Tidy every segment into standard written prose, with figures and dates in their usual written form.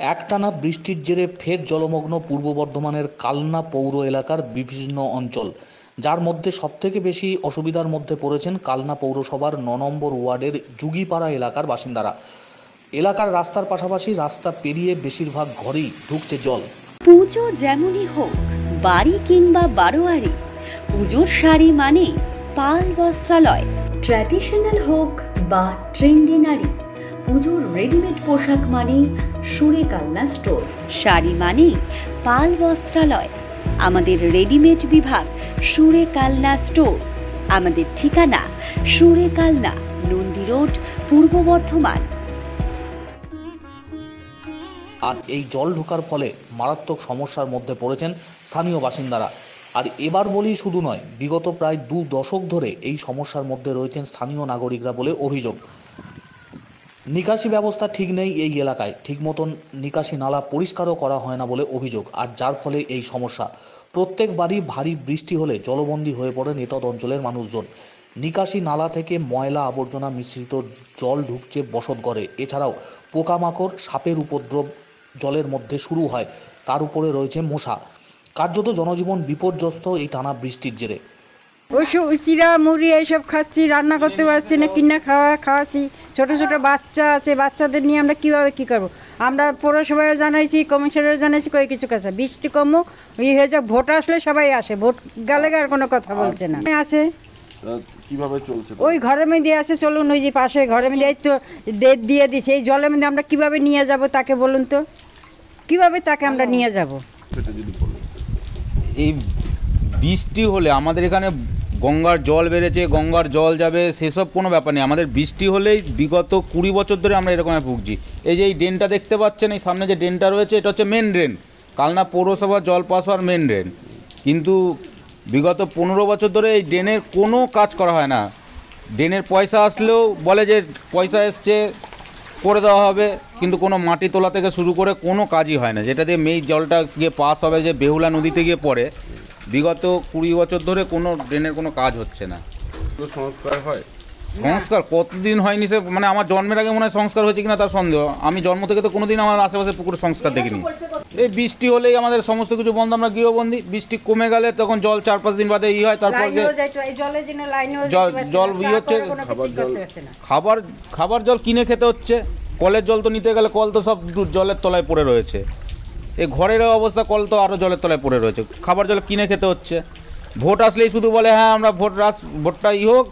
একটানা বৃষ্টির জেরে ফের জলমগ্ন পূর্ব বর্ধমানের কালনা পৌর এলাকার বিভিন্ন অঞ্চল, যার মধ্যে সবথেকে বেশি অসুবিধার মধ্যে পড়েছেন কালনা পৌরসভার ৯ নম্বর ওয়ার্ডের যুগিপাড়া এলাকার বাসিন্দারা। এলাকার রাস্তার পাশাপাশি রাস্তা পেরিয়ে বেশিরভাগ ঘরেই ঢুকছে জল। পুজো যেমনই হোক, বাড়ি কিংবা বারোয়ারি, পুজোর শাড়ি মানে পাল বস্ত্রালয়। ট্র্যাডিশনাল হোক বা ট্রেন্ডি নারী, পুজোর রেডিমেড পোশাক মানে সুরে কালনা স্টোর। শাড়ি মানে পাল বস্ত্রালয়। আমাদের রেডিমেড বিভাগ সুরে কালনা স্টোর। আমাদের ঠিকানা সুরে কালনা, নন্দী রোড, পূর্ব বর্ধমান। আর এই জল ঢোকার ফলে মারাত্মক সমস্যার মধ্যে পড়েছেন স্থানীয় বাসিন্দারা। আর এবার বলি শুধু নয়, বিগত প্রায় 2 দশক ধরে এই সমস্যার মধ্যে রয়েছেন স্থানীয় নাগরিকরা বলে অভিযোগ। নিকাশি ব্যবস্থা ঠিক নেই এই এলাকায়, ঠিক মতন নিকাশি নালা পরিষ্কারও করা হয় না বলে অভিযোগ। আর যার ফলে এই সমস্যা, প্রত্যেকবারই ভারী বৃষ্টি হলে জলবন্দী হয়ে পড়ে নেতদ অঞ্চলের মানুষজন। নিকাশি নালা থেকে ময়লা আবর্জনা মিশ্রিত জল ঢুকছে বসতঘরে। এছাড়াও পোকামাকড়, সাপের উপদ্রব জলের মধ্যে শুরু হয়, তার উপরে রয়েছে মশা। কার্যত জনজীবন বিপর্যস্ত এই টানা বৃষ্টির জেরে। ওইসব চিরা মুড়ি এইসব খাচ্ছি, রান্না করতে পারছি না, কিনা খাওয়াচ্ছি। ছোট ছোট বাচ্চা আছে, বাচ্চাদের নিয়ে আমরা কীভাবে কী করবো? আমরা পৌরসভায় জানাইছি, কমিশনারে জানাইছি, কই কিছু কথা। বৃষ্টি কমুক, হয়ে যাক, ভোট আসলে সবাই আসে, ভোট গেলে আর কোনো কথা বলছে না। আছে কিভাবে চলছে? ওই ঘরের মধ্যে আছে, চলুন ওই যে পাশে ঘরের মধ্যে এই তো ডেট দিয়ে দিছে। এই জলের মধ্যে আমরা কিভাবে নিয়ে যাব তাকে, বলুন তো, কিভাবে তাকে আমরা নিয়ে যাব? এই বৃষ্টি হলে আমাদের এখানে গঙ্গার জল বেড়েছে, গঙ্গার জল যাবে, সেসব কোনো ব্যাপার নেই। আমাদের বৃষ্টি হলেই বিগত 20 বছর ধরে আমরা এরকম ভুগছি। এই যে এই ড্রেনটা দেখতে পাচ্ছেন, এই সামনে যে ড্রেনটা রয়েছে, এটা হচ্ছে মেন ড্রেন, কালনা পৌরসভার জল পাস হওয়ার মেন ড্রেন। কিন্তু বিগত 15 বছর ধরে এই ড্রেনের কোনো কাজ করা হয় না। ড্রেনের পয়সা আসলেও বলে যে পয়সা এসছে, করে দেওয়া হবে, কিন্তু কোনো মাটি তোলা থেকে শুরু করে কোনো কাজই হয় না। যেটা দিয়ে মেই জলটা গিয়ে পাস হবে, যে বেহুলা নদীতে গিয়ে পড়ে, বিগত 20 বছর ধরে কোনো ড্রেনের কোনো কাজ হচ্ছে না। সংস্কার হয়? সংস্কার কতদিন হয়নি, সে মানে আমার জন্মের আগে মনে হয় সংস্কার হয়েছে কিনা তার সন্দেহ। আমি জন্ম থেকে তো কোনোদিন আমার আশেপাশে পুকুরে সংস্কার দেখিনি। এই বৃষ্টি হলেই আমাদের সমস্ত কিছু বন্ধ, আমরা গৃহবন্দী। বৃষ্টি কমে গেলে তখন জল 4-5 দিন বাদে হয়, তারপর জল হচ্ছে। খাবার জল কিনে খেতে হচ্ছে। কলের জল তো নিতে গেলে কল তো সব জলের তলায় পড়ে রয়েছে। এই ঘরের অবস্থা, কল তো আরও জলের তলায় পড়ে রয়েছে। খাবার জল কিনে খেতে হচ্ছে। ভোট আসলেই শুধু বলে হ্যাঁ আমরা ভোটটা হোক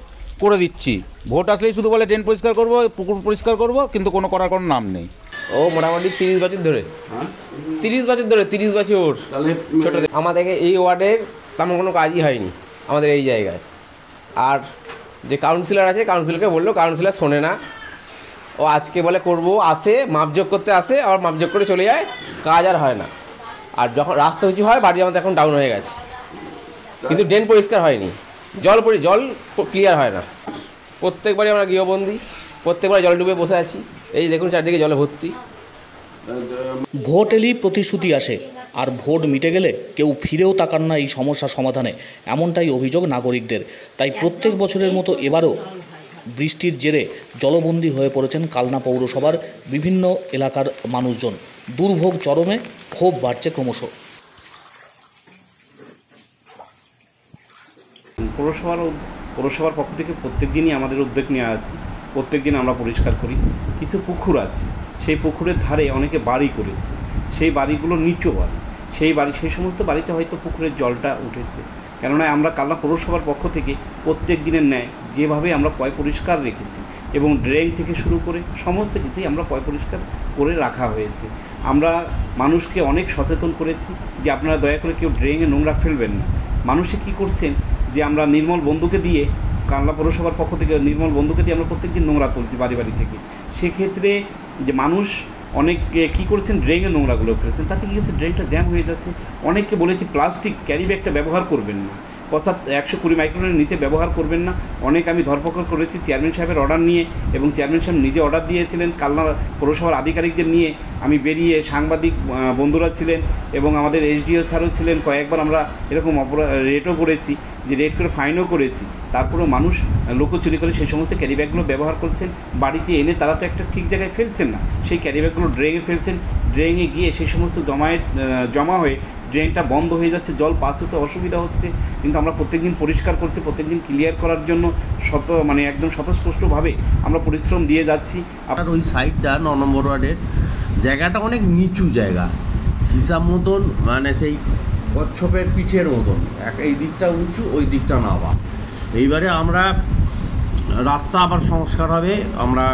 করে দিচ্ছি। ভোট আসলেই শুধু বলে ড্রেন পরিষ্কার করবো, পুকুর পরিষ্কার করবো, কিন্তু কোনো করার কোনো নাম নেই। ও মোটামুটি 30 বছর ধরে, 30 বছর ধরে, 30 বছর ছোট। আমাদের এই ওয়ার্ডের তেমন কোনো কাজই হয়নি আমাদের এই জায়গায়। আর যে কাউন্সিলর আছে, কাউন্সিলরকে বললো, কাউন্সিলর শোনে না। ও আজকে বলে করবো, আসে মাপযোগ করতে আসে, আবার মাপযোগ করে চলে যায়, কাজ আর হয় না। আর যখন রাস্তা উঁচু হয়, বাড়ি আমাদের এখন ডাউন হয়ে গেছে, কিন্তু ড্রেন পরিষ্কার হয়নি, জল ক্লিয়ার হয় না। প্রত্যেকবারই আমরা গৃহবন্দী, প্রত্যেকবার জল ডুবে বসে আছি। এই দেখুন চারদিকে জলে ভর্তি। ভোট এলেই প্রতিশ্রুতি আসে, আর ভোট মিটে গেলে কেউ ফিরেও তাকান না এই সমস্যা সমাধানে, এমনটাই অভিযোগ নাগরিকদের। তাই প্রত্যেক বছরের মতো এবারও বৃষ্টির জেরে জলবন্দী হয়ে পড়েছেন কালনা পৌরসভার বিভিন্ন এলাকার মানুষজন। দুর্ভোগ চরমে, ক্ষোভ বাড়ছে ক্রমশ। পৌরসভার পক্ষ থেকে প্রত্যেক দিনই আমাদের উদ্যোগ নেওয়া আছে। প্রত্যেক দিন আমরা পরিষ্কার করি। কিছু পুকুর আছে, সেই পুকুরের ধারে অনেকে বাড়ি করেছে, সেই বাড়িগুলো নিচু বাড়ি। সেই সমস্ত বাড়িতে হয়তো পুকুরের জলটা উঠেছে। কেননা আমরা কালনা পৌরসভার পক্ষ থেকে প্রত্যেক দিনের ন্যায় যেভাবে আমরা পয় পরিষ্কার রেখেছি, এবং ড্রেন থেকে শুরু করে সমস্ত কিছুই আমরা পয় পরিষ্কার করে রাখা হয়েছে। আমরা মানুষকে অনেক সচেতন করেছি যে আপনারা দয়া করে কেউ ড্রেনে নোংরা ফেলবেন না। মানুষে কী করছেন, যে আমরা নির্মল বন্ধুকে দিয়ে, কালনা পৌরসভার পক্ষ থেকে নির্মল বন্ধুকে দিয়ে আমরা প্রত্যেকদিন নোংরা তুলছি বাড়ি থেকে। সেক্ষেত্রে যে মানুষ অনেক কী করছেন, ড্রেনে নোংরাগুলো ফেলছেন, তাতে কী হচ্ছে, ড্রেনটা জ্যাম হয়ে যাচ্ছে। অনেককে বলেছি প্লাস্টিক ক্যারি ব্যাগটা ব্যবহার করবেন না, অর্থাৎ 120 মাইক্রনের নিচে ব্যবহার করবেন না। অনেক আমি ধরপকড় করেছি চেয়ারম্যান সাহেবের অর্ডার নিয়ে, এবং চেয়ারম্যান সাহেব নিজে অর্ডার দিয়েছিলেন। কালনা পৌরসভার আধিকারিকদের নিয়ে আমি বেরিয়ে, সাংবাদিক বন্ধুরা ছিলেন এবং আমাদের এসডিও স্যারও ছিলেন, কয়েকবার আমরা এরকম রেটও করেছি, যে রেট করে ফাইনও করেছি। তারপরেও মানুষ লুকোচুরি করে সেই সমস্ত ক্যারি ব্যাগগুলো ব্যবহার করছেন। বাড়িতে এনে তারা তো একটা ঠিক জায়গায় ফেলছেন না, সেই ক্যারি ব্যাগগুলো ড্রেনে ফেলছেন। ড্রেনে গিয়ে সেই সমস্ত জমা হয়ে ড্রেনটা বন্ধ হয়ে যাচ্ছে, জল পাস হতে অসুবিধা হচ্ছে। কিন্তু আমরা প্রত্যেকদিন পরিষ্কার করছি, প্রত্যেকদিন ক্লিয়ার করার জন্য একদম স্বতঃস্পষ্টভাবে আমরা পরিশ্রম দিয়ে যাচ্ছি। আপনার ওই সাইডটা 9 নম্বর ওয়ার্ডের জায়গাটা অনেক নিচু জায়গা, হিসাব মতন মানে সেই কচ্ছপের পিঠের মতন, এই দিকটা উঁচু ওই দিকটা নাবা। এইবারে আমরা রাস্তা আবার সংস্কার হবে, আমরা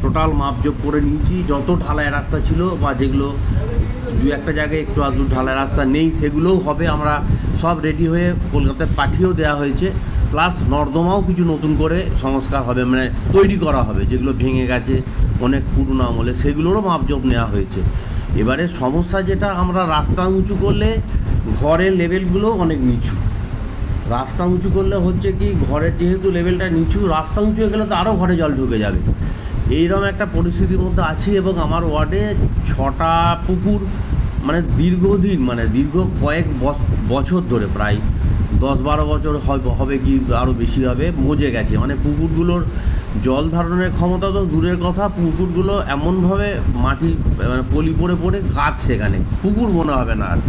টোটাল মাপজোপ করে নিয়েছি। যত ঢালাই রাস্তা ছিল বা যেগুলো দু একটা জায়গায় একটু আধটু ঢালাই রাস্তা নেই সেগুলোও হবে, আমরা সব রেডি হয়ে কলকাতায় পাঠিয়েও দেওয়া হয়েছে। প্লাস নর্দমাও কিছু নতুন করে সংস্কার হবে, মানে তৈরি করা হবে, যেগুলো ভেঙে গেছে অনেক পুরনো আমলে, সেগুলোরও মাপজোপ নেওয়া হয়েছে। এবারে সমস্যা যেটা, আমরা রাস্তা উঁচু করলে ঘরের লেভেলগুলো অনেক নিচু। রাস্তা উঁচু করলে হচ্ছে কি, ঘরের যেহেতু লেভেলটা নিচু, রাস্তা উঁচু হয়ে গেলে তো আরও ঘরে জল ঢুকে যাবে। এইরকম একটা পরিস্থিতির মধ্যে আছি। এবং আমার ওয়ার্ডে 6টা পুকুর মানে দীর্ঘদিন, মানে দীর্ঘ কয়েক বছর ধরে, প্রায় 10-12 বছর হবে কি আরও বেশি হবে, মজে গেছে। মানে পুকুরগুলোর জল ধারণের ক্ষমতা তো দূরের কথা, পুকুরগুলো এমনভাবে মাটি মানে পলি পড়ে পড়ে গাছ, সেখানে পুকুর মনে হবে না আর।